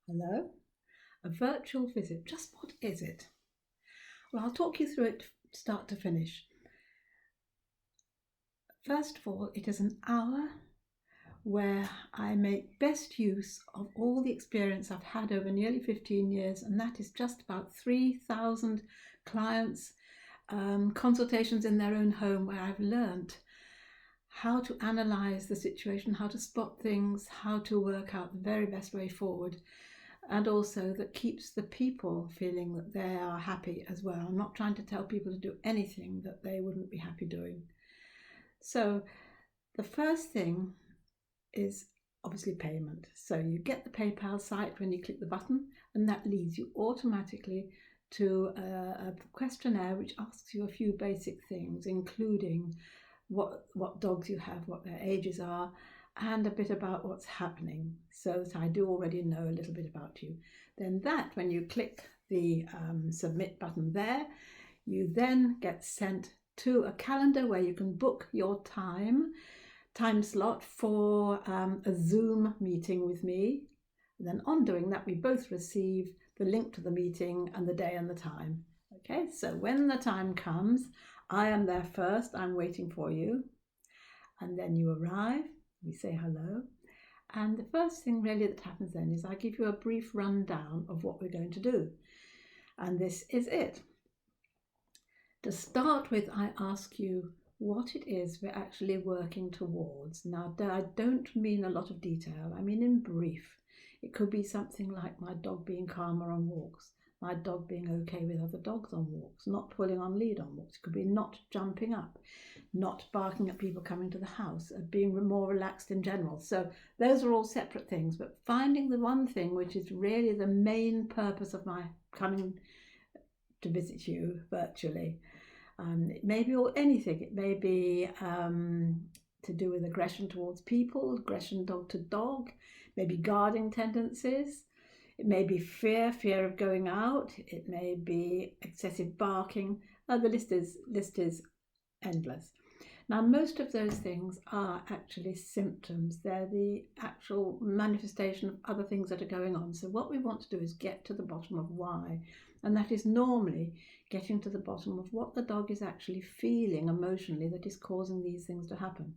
Hello? A virtual visit. Just what is it? Well, I'll talk you through it start to finish. First of all, it is an hour where I make best use of all the experience I've had over nearly 15 years, and that is just about 3,000 clients, consultations in their own home, where I've learnt how to analyse the situation, how to spot things, how to work out the very best way forward, and also that keeps the people feeling that they are happy as well. I'm not trying to tell people to do anything that they wouldn't be happy doing. So the first thing is obviously payment. So you get the PayPal site when you click the button, and that leads you automatically to a questionnaire which asks you a few basic things, including what dogs you have, what their ages are, and a bit about what's happening, so that I do already know a little bit about you. Then when you click the submit button there, you then get sent to a calendar where you can book your time slot for a Zoom meeting with me. And then on doing that, we both receive the link to the meeting and the day and the time. Okay, so when the time comes, I am there first, I'm waiting for you. And then you arrive, we say hello. And the first thing really that happens then is I give you a brief rundown of what we're going to do. And this is it. To start with, I ask you what it is we're actually working towards. Now, I don't mean a lot of detail, I mean in brief. It could be something like my dog being calmer on walks, my dog being okay with other dogs on walks, not pulling on lead on walks. It could be not jumping up, not barking at people coming to the house, being more relaxed in general. So those are all separate things, but finding the one thing which is really the main purpose of my coming to visit you virtually. It may be anything. It may be to do with aggression towards people, aggression dog to dog, maybe guarding tendencies. It may be fear of going out. It may be excessive barking. The list is endless. Now, most of those things are actually symptoms. They're the actual manifestation of other things that are going on. So what we want to do is get to the bottom of why. And that is normally getting to the bottom of what the dog is actually feeling emotionally that is causing these things to happen.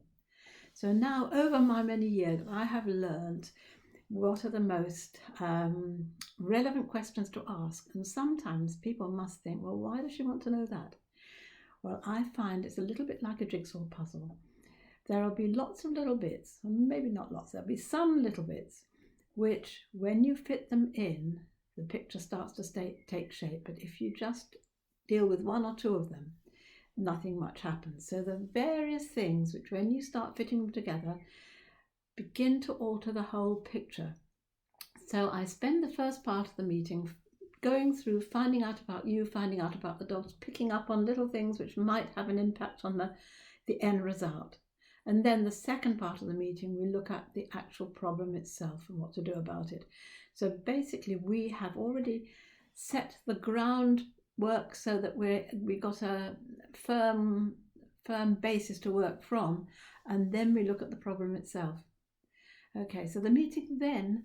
So now, over my many years, I have learned what are the most relevant questions to ask. And sometimes people must think, well, why does she want to know that? Well, I find it's a little bit like a jigsaw puzzle. There will be lots of little bits, maybe not lots, there'll be some little bits, which when you fit them in, the picture starts to take shape. But if you just deal with one or two of them, nothing much happens. So the various things which, when you start fitting them together, begin to alter the whole picture. So I spend the first part of the meeting going through, finding out about you, finding out about the dogs, picking up on little things which might have an impact on the end result. And then the second part of the meeting, we look at the actual problem itself and what to do about it. So basically, we have already set the groundwork so that we got a firm basis to work from, and then we look at the problem itself. Okay, so the meeting then,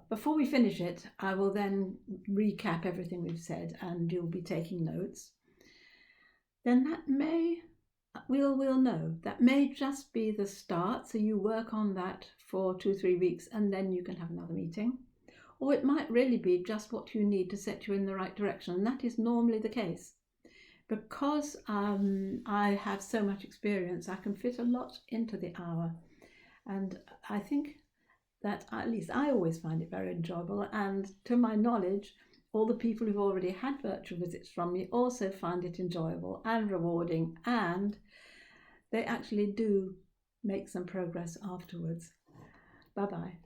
before we finish it, I will then recap everything we've said, and you'll be taking notes. Then we'll know. That may just be the start, so you work on that for 2-3 weeks, and then you can have another meeting. Or it might really be just what you need to set you in the right direction, and that is normally the case. Because I have so much experience, I can fit a lot into the hour. And I think that, at least I always find it very enjoyable, and to my knowledge, all the people who've already had virtual visits from me also find it enjoyable and rewarding, and they actually do make some progress afterwards. Bye-bye.